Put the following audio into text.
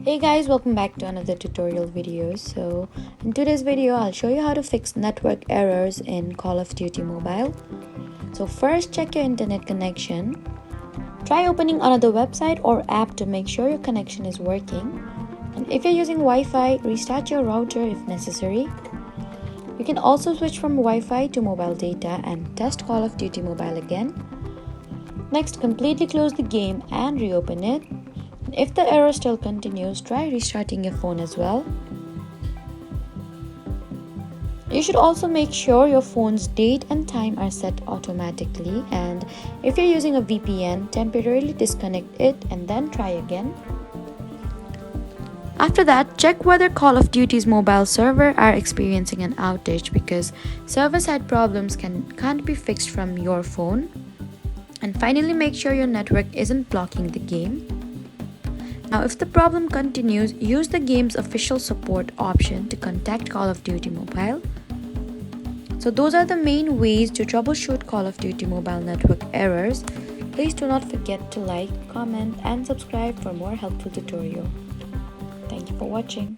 Hey guys, welcome back to another tutorial video. So in today's video I'll show you how to fix network errors in Call of Duty Mobile. So first, check your internet connection. Try opening another website or app to make sure your connection is working. And if you're using Wi-Fi, restart your router if necessary. You can also switch from Wi-Fi to mobile data and test Call of Duty Mobile again. Next, completely close the game and reopen it. If the error still continues, try restarting your phone as well. You should also make sure your phone's date and time are set automatically, and if you're using a VPN, temporarily disconnect it and then try again. After that, check whether Call of Duty's mobile server are experiencing an outage, because server-side problems can't be fixed from your phone. And finally, make sure your network isn't blocking the game. Now, if the problem continues, use the game's official support option to contact Call of Duty Mobile. So those are the main ways to troubleshoot Call of Duty Mobile network errors. Please do not forget to like, comment, and subscribe for more helpful tutorial. Thank you for watching.